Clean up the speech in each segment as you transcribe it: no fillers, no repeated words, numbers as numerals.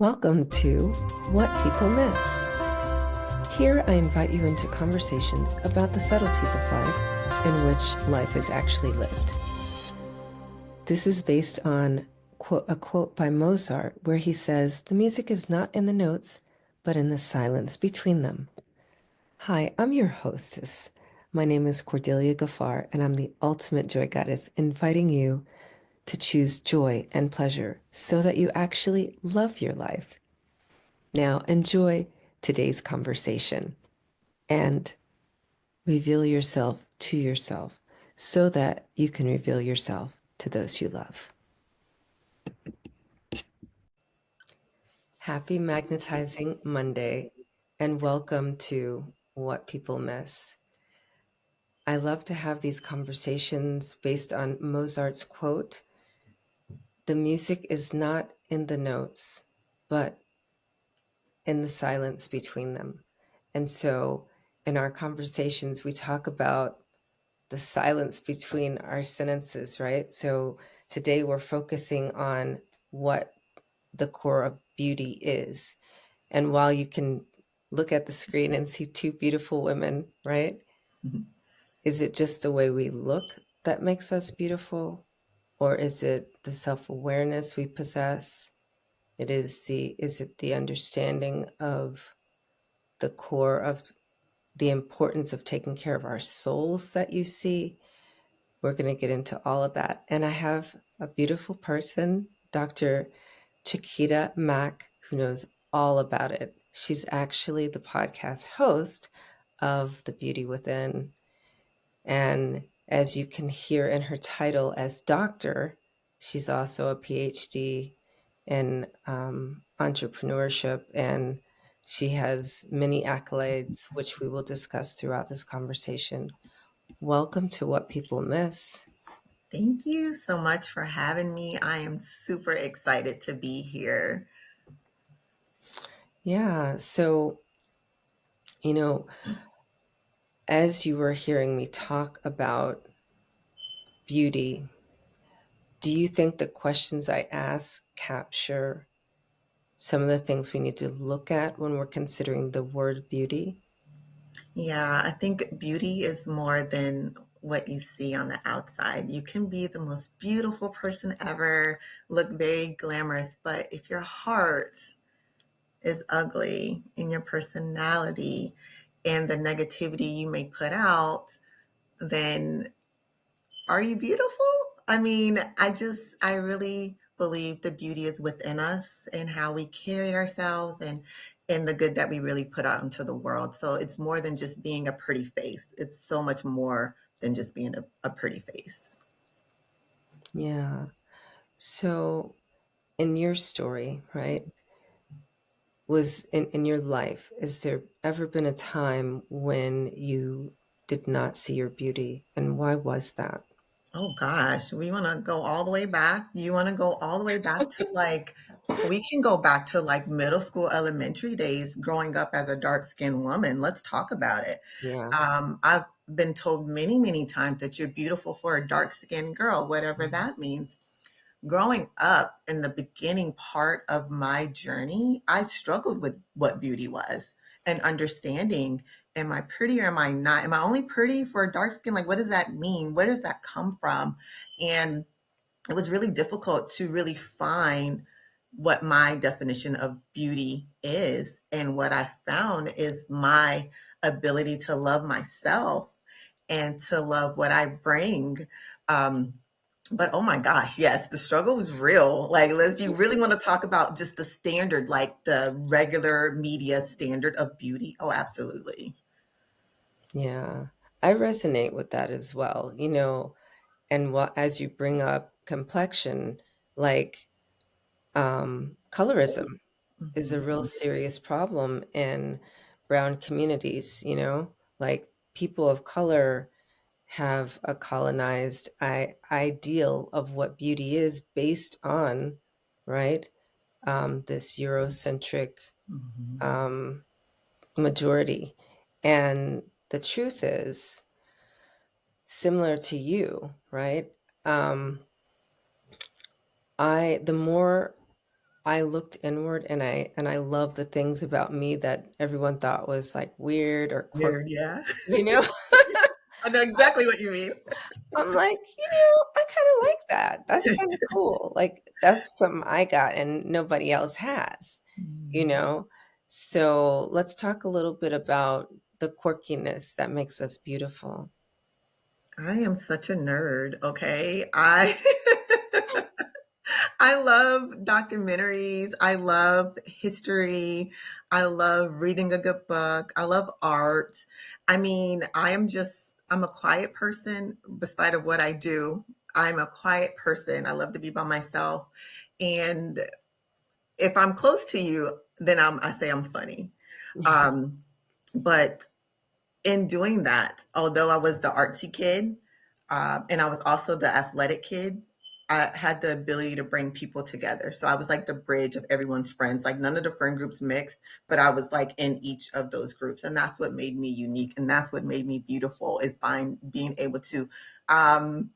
Welcome to What People Miss. Here I invite you into conversations about the subtleties of life in which life is actually lived. This is based on a quote by Mozart where he says, "The music is not in the notes, but in the silence between them." Hi, I'm your hostess. My name is Cordelia Gaffar, and I'm the ultimate joy goddess, inviting you to choose joy and pleasure so that you actually love your life. Now, enjoy today's conversation and reveal yourself to yourself so that you can reveal yourself to those you love. Happy Magnetizing Monday and welcome to What People Miss. I love to have these conversations based on Mozart's quote, "The music is not in the notes, but in the silence between them." And so in our conversations, we talk about the silence between our sentences, right? So today we're focusing on what the core of beauty is. And while you can look at the screen and see two beautiful women, right? Mhm. Is it just the way we look that makes us beautiful? Or is it the self-awareness we possess? Is it the understanding of the core of the importance of taking care of our souls that you see? We're going to get into all of that. And I have a beautiful person, Dr. Chiquita Mack, who knows all about it. She's actually the podcast host of The Beauty Within. And as you can hear in her title as doctor, she's also a PhD in entrepreneurship, and she has many accolades, which we will discuss throughout this conversation. Welcome to What People Miss. Thank you so much for having me. I am super excited to be here. Yeah, so, you know, as you were hearing me talk about beauty, do you think the questions I ask capture some of the things we need to look at when we're considering the word beauty? Yeah, I think beauty is more than what you see on the outside. You can be the most beautiful person ever, look very glamorous, but if your heart is ugly and your personality and the negativity you may put out, then are you beautiful? I mean, I really believe the beauty is within us and how we carry ourselves and the good that we really put out into the world. So it's more than just being a pretty face. It's so much more than just being a pretty face. Yeah. So, in your story, right, was in your life, is there ever been a time when you did not see your beauty? And why was that? Oh gosh, we want to go all the way back. You want to go all the way back to we can go back to like middle school, elementary days, growing up as a dark skinned woman. Let's talk about it. Yeah. I've been told many, many times that you're beautiful for a dark skinned girl, whatever that means. Growing up in the beginning part of my journey, I struggled with what beauty was and understanding, am I pretty or am I not? Am I only pretty for dark skin? Like, what does that mean? Where does that come from? And it was really difficult to really find what my definition of beauty is. And what I found is my ability to love myself and to love what I bring. But oh my gosh, yes, the struggle was real. Like, if you really want to talk about just the standard, like the regular media standard of beauty, oh, absolutely. Yeah. I resonate with that as well. And what as you bring up complexion, like colorism is a Mhm. real serious problem in brown communities, like people of color have a colonized ideal of what beauty is based on, right? This Eurocentric Mhm. um, majority. And the truth is, similar to you, right? Um, the more I looked inward and I love the things about me that everyone thought was like weird or Weird, quirky, yeah. you know? I know exactly what you mean. I'm like, I kind of like that. That's kind of cool. Like that's something I got and nobody else has, you Mm. know? So let's talk a little bit about the quirkiness that makes us beautiful. I am such a nerd, okay? I love documentaries. I love history. I love reading a good book. I love art. I mean, I'm a quiet person, despite of what I do. I'm a quiet person. I love to be by myself. And if I'm close to you, then I say I'm funny. Um, but in doing that, although I was the artsy kid, and I was also the athletic kid, I had the ability to bring people together. So I was like the bridge of everyone's friends. Like none of the friend groups mixed, but I was like in each of those groups. And that's what made me unique. And that's what made me beautiful is by being able to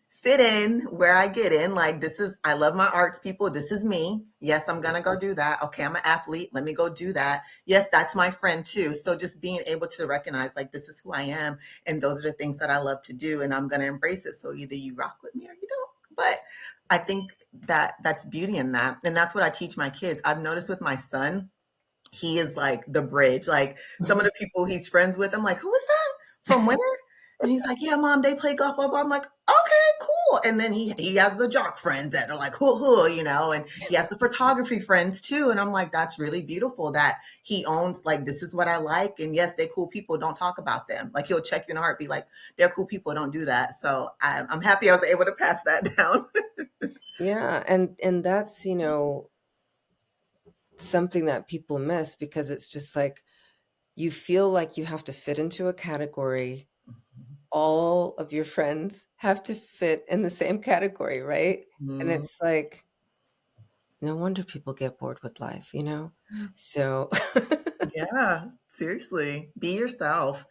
fit in where I get in. Like I love my arts people. This is me. Yes, I'm going to go do that. Okay, I'm an athlete. Let me go do that. Yes, that's my friend too. So just being able to recognize like this is who I am and those are the things that I love to do and I'm going to embrace it. So either you rock with me or you don't. But I think that that's beauty in that. And that's what I teach my kids. I've noticed with my son, he is like the bridge. Like some of the people he's friends with, I'm like, who is that? From where? And he's like, yeah, mom, they play golf, blah, blah. I'm like, okay, cool. And then he has the jock friends that are like, and he has the photography friends too. And I'm like, that's really beautiful that he owns, like, this is what I like. And yes, they're cool people. Don't talk about them. Like he'll check you in a heartbeat, like, they're cool people. Don't do that. So I'm happy I was able to pass that down. Yeah, and that's, something that people miss because it's just like you feel like you have to fit into a category. All of your friends have to fit in the same category, right? And Mm, it's like, no wonder people get bored with life, you know? So, yeah, seriously, be yourself.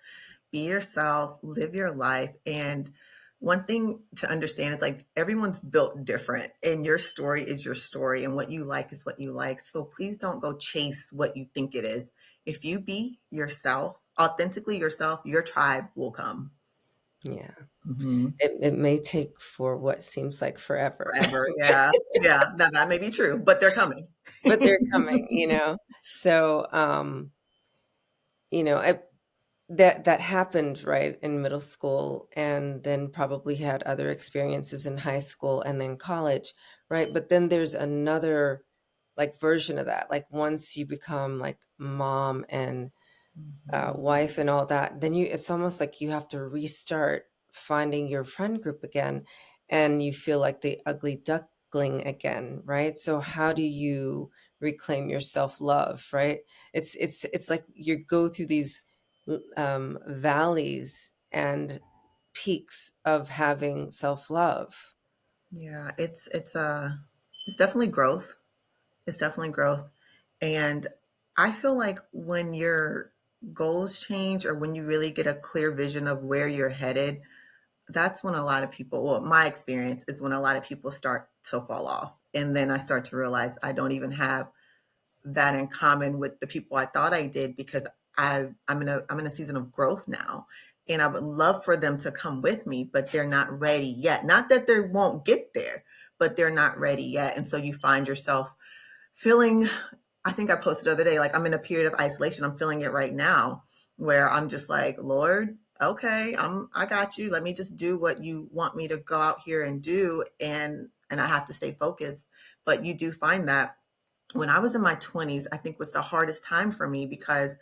Be yourself, live your life. And one thing to understand is like everyone's built different, and your story is your story, and what you like is what you like. So please don't go chase what you think it is. If you be yourself, authentically yourself, your tribe will come. yeah, Mhm. it may take for what seems like forever, Forever. Yeah. Yeah. That may be true, but they're coming. but they're coming, So, I that happened, right, in middle school and then probably had other experiences in high school and then college, right? But then there's another like version of that. Like once you become like mom and Mhm. wife and all that, then it's almost like you have to restart finding your friend group again, and you feel like the ugly duckling again, right? So how do you reclaim your self-love, right? It's like you go through these valleys and peaks of having self-love. Yeah, it's definitely growth. It's definitely growth. And I feel like when your goals change or when you really get a clear vision of where you're headed, that's when a lot of people, well, my experience is when a lot of people start to fall off. And then I start to realize I don't even have that in common with the people I thought I did because I'm in a season of growth now. And I would love for them to come with me, but they're not ready yet. Not that they won't get there, but they're not ready yet. And so you find yourself feeling, I think I posted the other day, like I'm in a period of isolation. I'm feeling it right now where I'm just like, Lord, okay, I got you. Let me just do what you want me to go out here and do. And I have to stay focused. But you do find that when I was in my 20s, I think was the hardest time for me because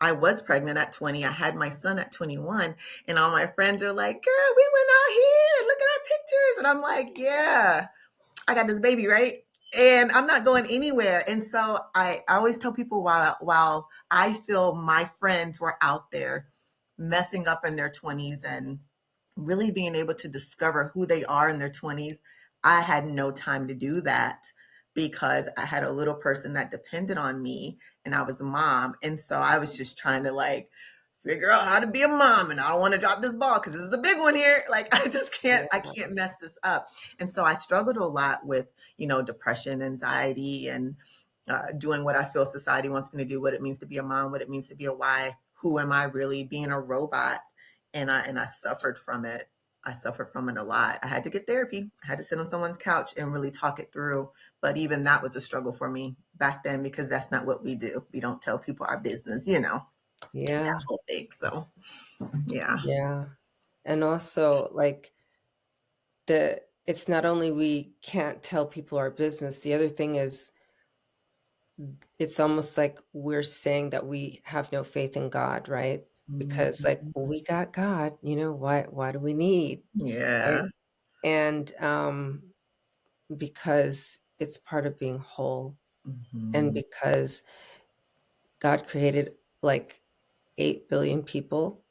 I was pregnant at 20. I had my son at 21. And all my friends are like, girl, we went out here. Look at our pictures. And I'm like, yeah, I got this baby, right? And I'm not going anywhere. And so I always tell people while I feel my friends were out there messing up in their 20s and really being able to discover who they are in their 20s, I had no time to do that because I had a little person that depended on me and I was a mom. And so I was just trying to like figure out how to be a mom and I don't want to drop this ball because this is the big one here. Like I Yeah. can't mess this up. And so I struggled a lot with, depression, anxiety, and doing what I feel society wants me to do, what it means to be a mom, what it means to be a wife, who am I really, being a robot. And I suffered from it. I suffered from it a lot. I had to get therapy. I had to sit on someone's couch and really talk it through. But even that was a struggle for me back then, because that's not what we do. We don't tell people our business, that Yeah. whole thing. So, yeah. Yeah. And also, like, it's not only we can't tell people our business, the other thing is it's almost like we're saying that we have no faith in God, right? Because like, well, Mhm. we got God, why do we need, Yeah. right? And because it's part of being whole, and Mhm. because God created like 8 billion people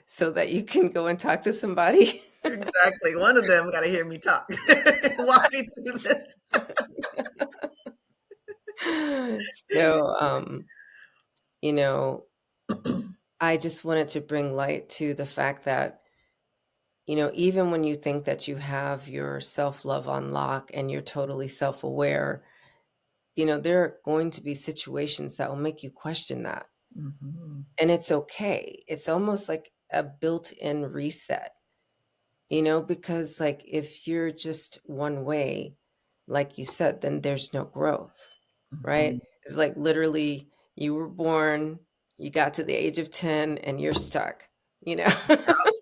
so that you can go and talk to somebody. Exactly. One of them got to hear me talk. Walk me through this. So, you know, I just wanted to bring light to the fact that, even when you think that you have your self love on lock and you're totally self aware, there are going to be situations that will make you question that. Mhm. And it's okay. It's almost like a built in reset, because like if you're just one way, like you said, then there's no growth, right? Mhm. It's like literally you were born, you got to the age of 10 and you're stuck, you know?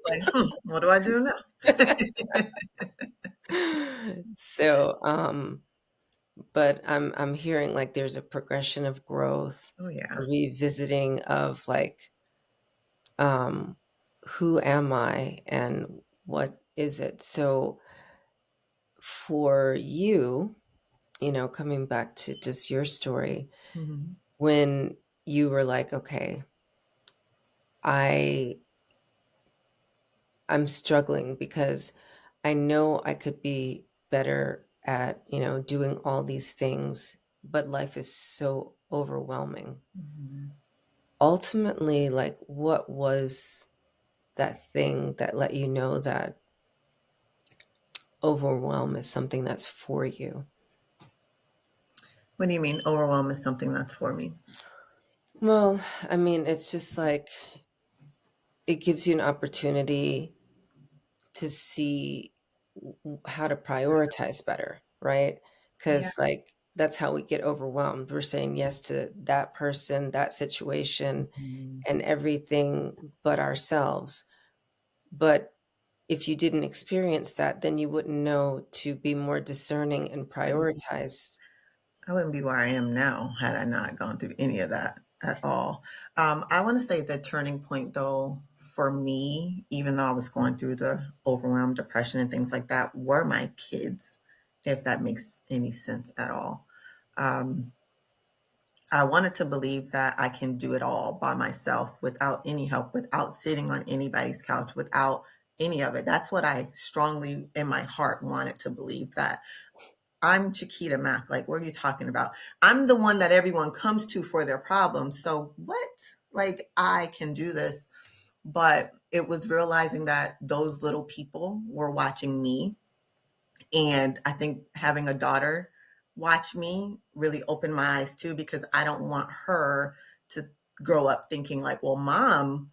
Like, what do I do now? So, but I'm hearing like there's a progression of growth, Oh, a yeah. revisiting of like, um, who am I and what is it? So for you, coming back to just your story, Mhm. when you were like, okay, I I'm struggling because I know I could be better at, doing all these things, but life is so overwhelming. Mhm. Ultimately, like what was that thing that let you know that overwhelm is something that's for you? What do you mean overwhelm is something that's for me? Well, I mean, it's just like it gives you an opportunity to see how to prioritize better, right? Yeah. Because, like, that's how we get overwhelmed. We're saying yes to that person, that situation, Mhm. and everything but ourselves. But if you didn't experience that, then you wouldn't know to be more discerning and prioritize. I wouldn't be where I am now had I not gone through any of that at all. I want to say the turning point, though, for me, even though I was going through the overwhelm, depression, and things like that, were my kids, if that makes any sense at all. Um, I wanted to believe that I can do it all by myself without any help, without sitting on anybody's couch, without any of it. That's what I strongly in my heart wanted to believe, that I'm Chiquita Mack. Like, what are you talking about? I'm the one that everyone comes to for their problems. So what? Like, I can do this. But it was realizing that those little people were watching me. And I think having a daughter watch me really opened my eyes too, because I don't want her to grow up thinking like, well, mom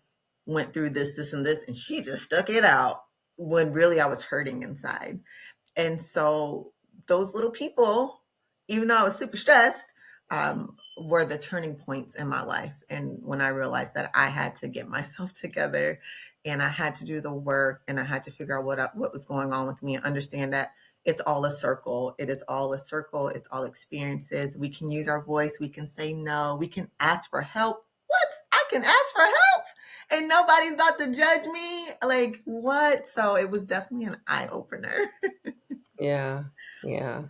went through this, and this, and she just stuck it out, when really I was hurting inside. And so those little people, even though I was super stressed, were the turning points in my life. And when I realized that I had to get myself together, and I had to do the work, and I had to figure out what was going on with me, and understand that it's all a circle. It is all a circle. It's all experiences. We can use our voice. We can say no. We can ask for help. What? I can ask for help and nobody's about to judge me. Like, what? So it was definitely an eye opener. Yeah, yeah.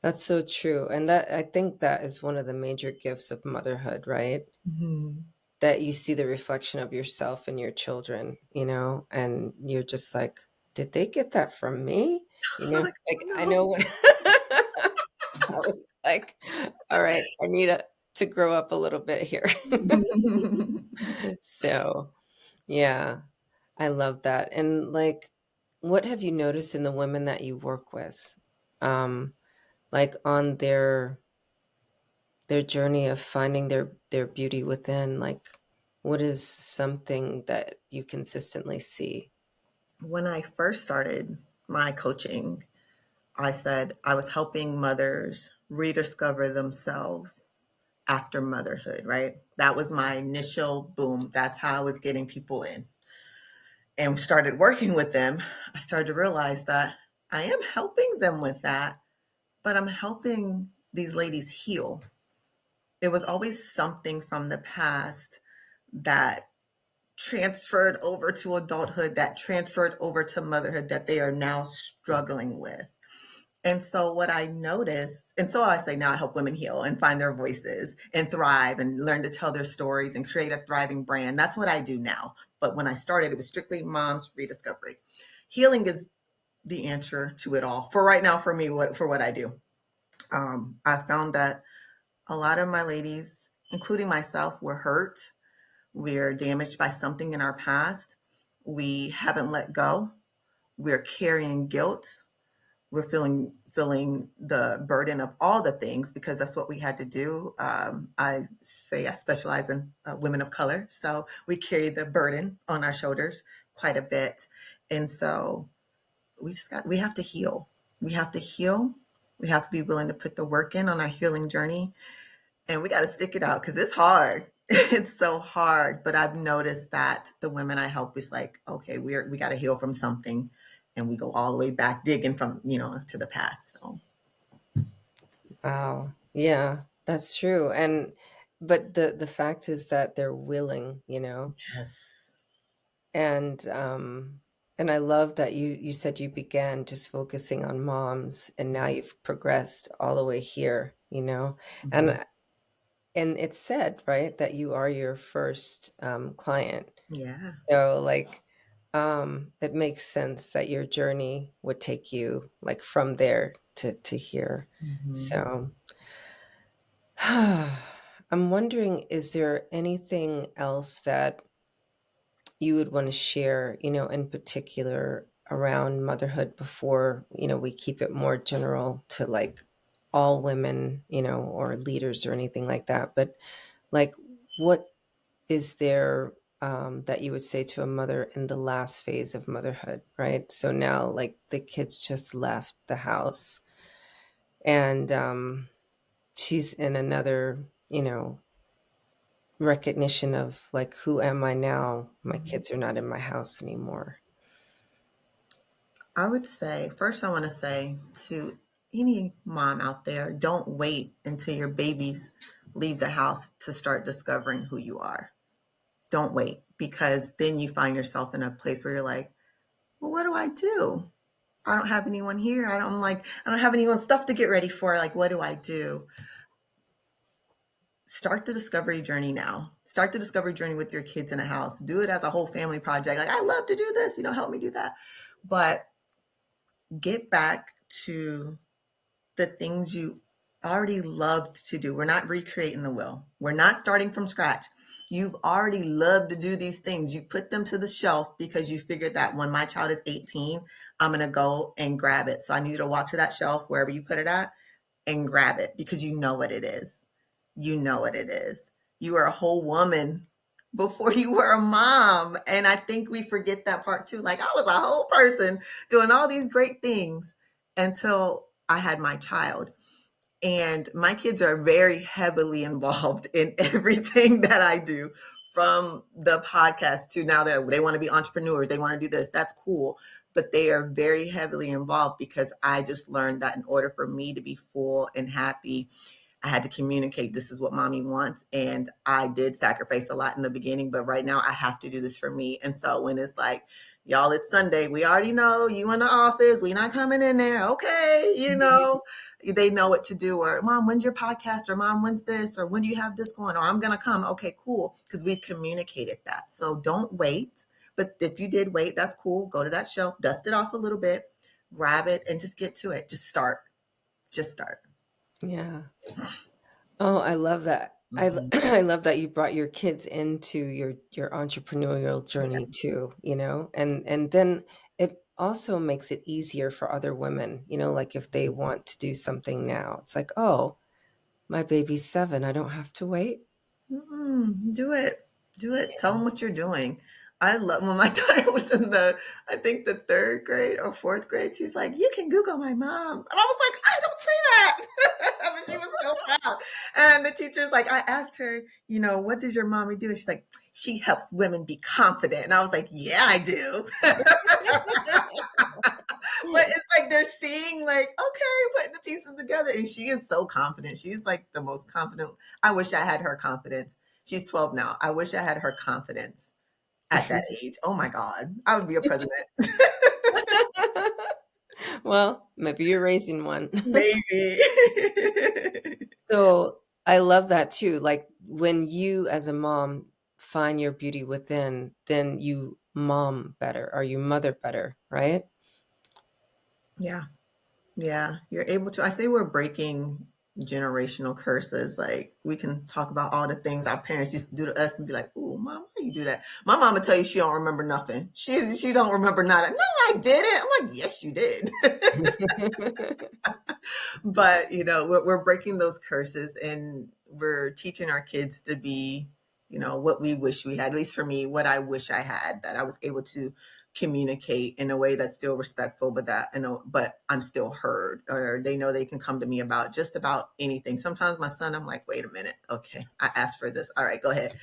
That's so true. And that I think that is one of the major gifts of motherhood, right? Mhm. That you see the reflection of yourself and your children, and you're just like, did they get that from me? Like, Like I oh know when I was like, all right, I need to grow up a little bit here. no. So, yeah, I love that. And like, what have you noticed in the women that you work with? Like on their their journey of finding their beauty within, like, what is something that you consistently see? When I first started my coaching, I said I was helping mothers rediscover themselves after motherhood, right? That was my initial boom. That's how I was getting people in and started working with them. I started to realize that I am helping them with that, but I'm helping these ladies heal. It was always something from the past that transferred over to adulthood, that transferred over to motherhood that they are now struggling with. And so what I notice, and so I say now I help women heal and find their voices and thrive and learn to tell their stories and create a thriving brand. That's what I do now. But when I started, it was strictly mom's rediscovery. Healing is the answer to it all for right now for me, for what I do. I found that a lot of my ladies, including myself, were hurt. We're damaged by something in our past. We haven't let go. We're carrying guilt. We're feeling the burden of all the things because that's what we had to do. I say I specialize in women of color, so we carry the burden on our shoulders quite a bit, and so we have to heal. We have to heal. We have to be willing to put the work in on our healing journey, and we got to stick it out because it's hard. It's so hard. But I've noticed that the women I help is like, okay, we got to heal from something, and we go all the way back digging from to the past. So Wow. Yeah, that's true. And but the fact is that they're willing, yes. and and I love that you said you began just focusing on moms and now you've progressed all the way here. Mhm. And it's said, right, that you are your first client. Yeah. So like it makes sense that your journey would take you like from there to here. Hmm. So I'm wondering, is there anything else that you would want to share, in particular around motherhood before, we keep it more general to like all women, or leaders or anything like that. But like, what is there that you would say to a mother in the last phase of motherhood, right? So now, like, the kids just left the house and she's in another, recognition of like, who am I now? My kids are not in my house anymore. I would say first I want to say to any mom out there, don't wait until your babies leave the house to start discovering who you are. Don't wait because then you find yourself in a place where you're like, well, what do I do? I don't have anyone here. I don't have anyone stuff to get ready for. Like, what do I do? Start the discovery journey now. Start the discovery journey with your kids in a house. Do it as a whole family project. Like, I love to do this, help me do that. But get back to the things you already loved to do. We're not recreating the wheel. We're not starting from scratch. You've already loved to do these things. You put them to the shelf because you figured that when my child is 18, I'm going to go and grab it. So I need you to walk to that shelf wherever you put it at and grab it because you know what it is. You know what it is. You are a whole woman before you were a mom. And I think we forget that part too. Like I was a whole person doing all these great things until I had my child. And my kids are very heavily involved in everything that I do, from the podcast to now that they want to be entrepreneurs, they want to do this. That's cool. But they are very heavily involved because I just learned that in order for me to be full and happy, I had to communicate this is what mommy wants. And I did sacrifice a lot in the beginning, but right now I have to do this for me. And so when it's like, y'all, it's Sunday, we already know you in the office, we not coming in there. Okay. They know what to do. Or mom, when's your podcast? Or mom, when's this? Or when do you have this going? Or I'm going to come. Okay, cool. Because we've communicated that. So don't wait. But if you did wait, that's cool. Go to that shelf, dust it off a little bit, grab it, and just get to it. Just start. Just start. Yeah. Oh, I love that. Mhm. I love that you brought your kids into your entrepreneurial journey too, and then it also makes it easier for other women, like if they want to do something now, it's like, oh, My baby's 7. I don't have to wait. Do it. Do it. Tell them what you're doing. I love when my daughter was in I think the third grade or fourth grade. She's like, "You can Google my mom," and I was like, "I don't say that." But she was so proud. And the teacher's like, I asked her, what does your mommy do? And she's like, she helps women be confident. And I was like, yeah, I do. But it's like they're seeing like, okay, putting the pieces together. And she is so confident. She's like the most confident. I wish I had her confidence. She's 12 now. I wish I had her confidence at that age. Oh my God. I would be a president. Well, maybe you're raising one. Maybe. So I love that too. Like when you, as a mom, find your beauty within, then you mom better or you mother better, right? Yeah. Yeah. You're able to. I say we're breaking generational curses. Like we can talk about all the things our parents used to do to us and be like, "Ooh, mom, why you do that?" My mom would tell you she don't remember nothing. She don't remember nothing. No, I didn't. I'm like, yes, you did. But we're breaking those curses and we're teaching our kids to be what we wish we had, at least for me, what I wish I had, that I was able to communicate in a way that's still respectful, but but I'm still heard, or they know they can come to me about just about anything. Sometimes my son, I'm like, wait a minute, okay, I asked for this, all right, go ahead.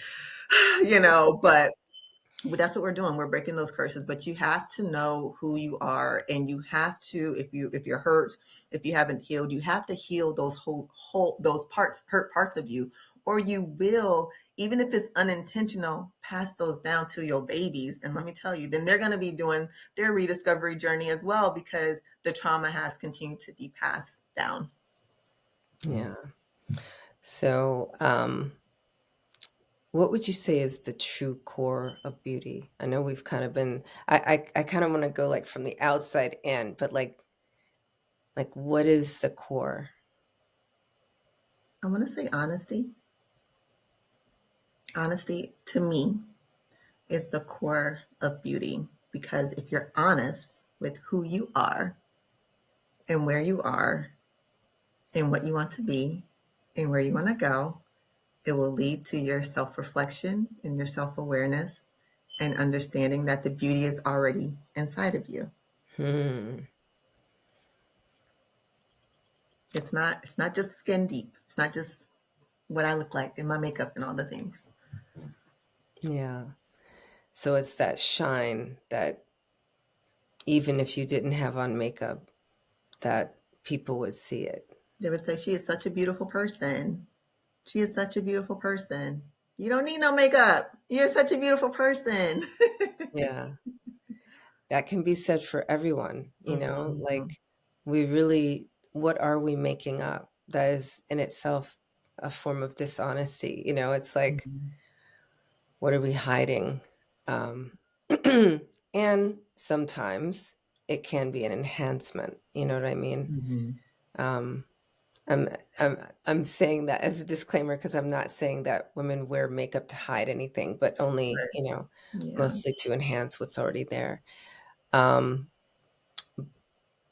But that's what we're doing. We're breaking those curses, but you have to know who you are, and you have to, if you're hurt, if you haven't healed, you have to heal those whole those hurt parts of you, or you will, even if it's unintentional, pass those down to your babies. And let me tell you, then they're going to be doing their rediscovery journey as well, because the trauma has continued to be passed down. Yeah. So, what would you say is the true core of beauty? I know we've kind of been, I kind of want to go like from the outside in, but like what is the core? I want to say honesty. Honesty to me is the core of beauty, because if you're honest with who you are and where you are and what you want to be and where you want to go, it will lead to your self-reflection and your self-awareness and understanding that the beauty is already inside of you. Hmm. It's not just skin deep. It's not just what I look like in my makeup and all the things. Yeah. So it's that shine that even if you didn't have on makeup, that people would see it. They would say, she is such a beautiful person. She is such a beautiful person. You don't need no makeup. You're such a beautiful person. Yeah. That can be said for everyone, Mhm. like we really, what are we making up? That is in itself a form of dishonesty. It's like, Mhm. what are we hiding? Um, and sometimes it can be an enhancement. You know what I mean? Mhm. Um, I'm I'm I'm saying that as a disclaimer because I'm not saying that women wear makeup to hide anything, but Of only, course. Yeah. mostly to enhance what's already there. Um,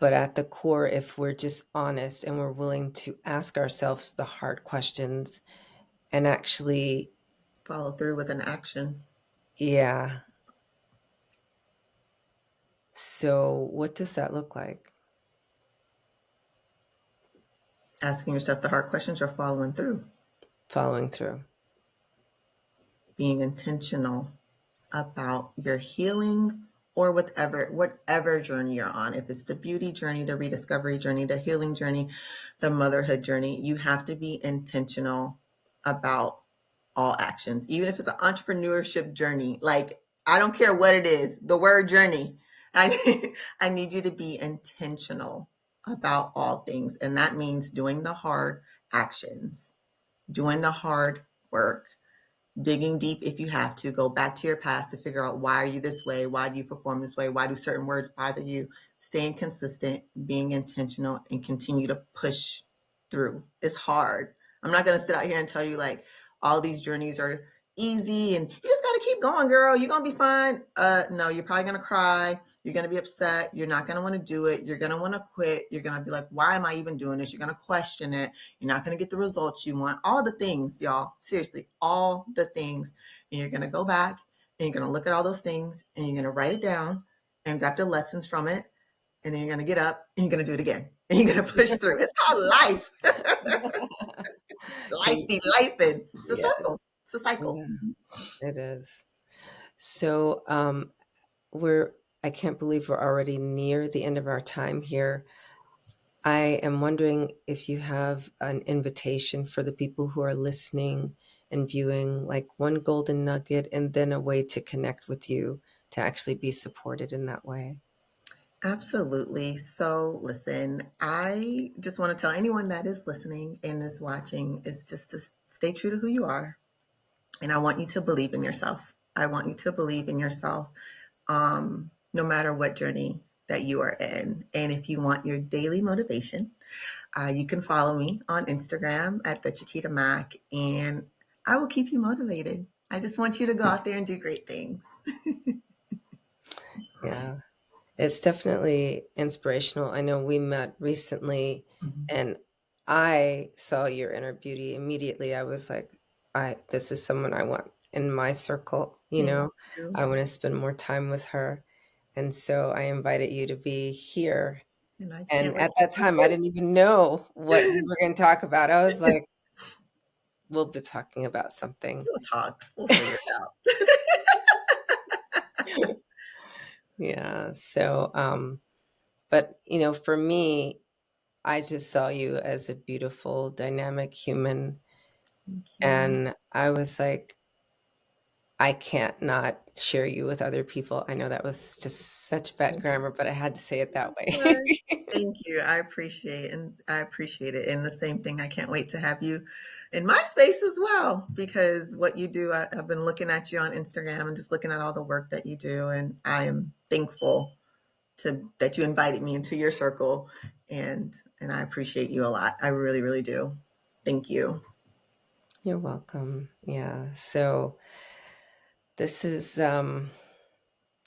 but at the core, if we're just honest and we're willing to ask ourselves the hard questions and actually, Follow through with an action. yeah. So what does that look like? Asking yourself the hard questions or following through. Following through. Being intentional about your healing, or whatever journey you're on. If it's the beauty journey, the rediscovery journey, the healing journey, the motherhood journey, you have to be intentional about all actions. Even if it's an entrepreneurship journey, like I don't care what it is, the word journey. I I need you to be intentional about all things. And that means doing the hard actions, doing the hard work, digging deep if you have to, go back to your past to figure out, why are you this way, why do you perform this way, why do certain words bother you, staying consistent, being intentional, and continue to push through. It's hard. I'm not going to sit out here and tell you like all these journeys are easy and you just got to keep going, girl. You're going to be fine. No, you're probably going to cry. You're going to be upset. You're not going to want to do it. You're going to want to quit. You're going to be like, why am I even doing this? You're going to question it. You're not going to get the results you want. All the things, y'all. Seriously, all the things. And you're going to go back and you're going to look at all those things and you're going to write it down and grab the lessons from it. And then you're going to get up and you're going to do it again. And you're going to push through. It's called life. Life be life. And it's a Yes. circle. It's a cycle. Yeah, it is. So, we're I can't believe we're already near the end of our time here. I am wondering if you have an invitation for the people who are listening and viewing, like one golden nugget and then a way to connect with you to actually be supported in that way. Absolutely. So, listen, I just want to tell anyone that is listening and is watching is just to stay true to who you are. And I want you to believe in yourself. I want you to believe in yourself, no matter what journey that you are in. And if you want your daily motivation, you can follow me on Instagram at the Chiquita Mack, and I will keep you motivated. I just want you to go out there and do great things. Yeah. It's definitely inspirational. I know we met recently Mhm. and I saw your inner beauty immediately. I was like, I this is someone I want in my circle, you Thank know. you. I want to spend more time with her. And so I invited you to be here. And I can't And wait at that to time I didn't even know what we were going to talk about. I was like, we'll be talking about something. we'll talk. We'll figure it out. Yeah. So but for me, I just saw you as a beautiful, dynamic human, Thank you. and I was like, I can't not share you with other people. I know that was just such bad grammar, but I had to say it that way. Well, thank you. I appreciate it. And the same thing, I can't wait to have you in my space as well, because what you do, I've been looking at you on Instagram and just looking at all the work that you do. And I am thankful to that you invited me into your circle, and I appreciate you a lot. I really, really do. Thank you. You're welcome. Yeah. So this is I'm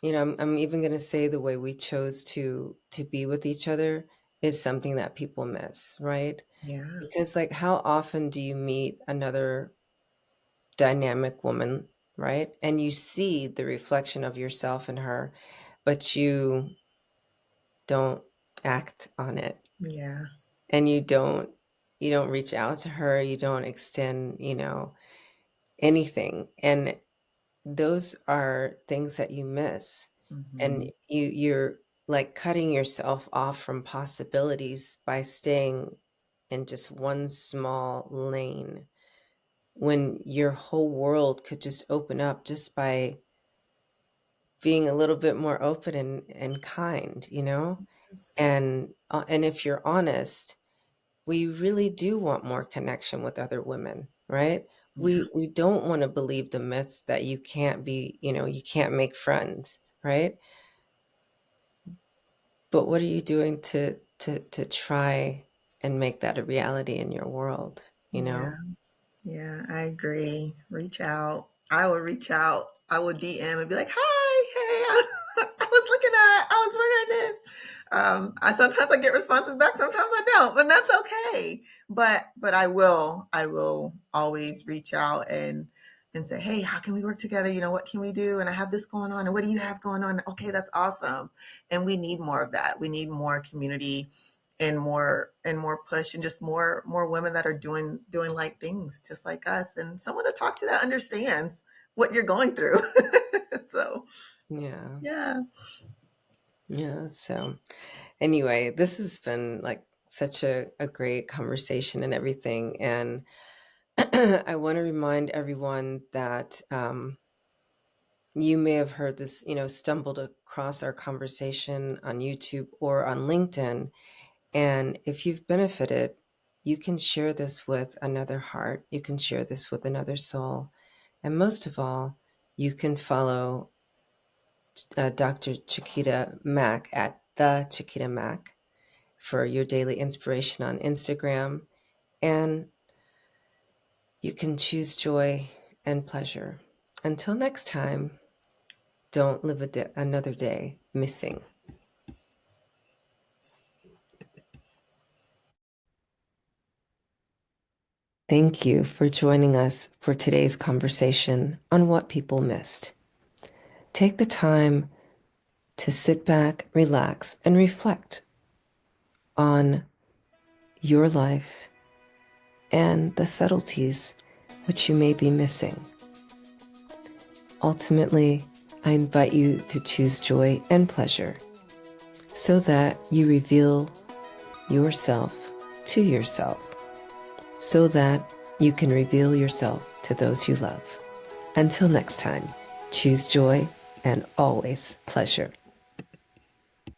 even going to say the way we chose to be with each other is something that people miss, right? Yeah. Because like how often do you meet another dynamic woman, right? And you see the reflection of yourself in her, but you don't act on it. Yeah. And you don't reach out to her, you don't extend, anything. And those are things that you miss. And Hmm. you're like cutting yourself off from possibilities by staying in just one small lane when your whole world could just open up just by being a little bit more open and kind, and if you're honest, we really do want more connection with other women, right? Yeah. We don't want to believe the myth that you can't be, you can't make friends, right? But what are you doing to try and make that a reality in your world, you Yeah. know? Yeah, I agree. Reach out. I will reach out. I will DM and be like, "Hi, hey, I was looking at, I was wondering this." I sometimes I get responses back, sometimes I don't, but that's okay. But I will always reach out and say, "Hey, how can we work together? What can we do? And I have this going on, and what do you have going on? Okay, that's awesome." And we need more of that. We need more community and more push and just more women that are doing like things just like us, and someone to talk to that understands what you're going through. So Yeah. yeah. Yeah. So anyway, this has been like such a great conversation and everything. And I want to remind everyone that you may have heard this, stumbled across our conversation on YouTube or on LinkedIn. And if you've benefited, you can share this with another heart. You can share this with another soul. And most of all, you can follow Dr. Chiquita Mack at the Chiquita Mack for your daily inspiration on Instagram. And you can choose joy and pleasure. Until next time, don't live another day missing. Thank you for joining us for today's conversation on what people missed. Take the time to sit back, relax, and reflect on your life and the subtleties which you may be missing. Ultimately, I invite you to choose joy and pleasure so that you reveal yourself to yourself, so that you can reveal yourself to those you love. Until next time, choose joy and always pleasure.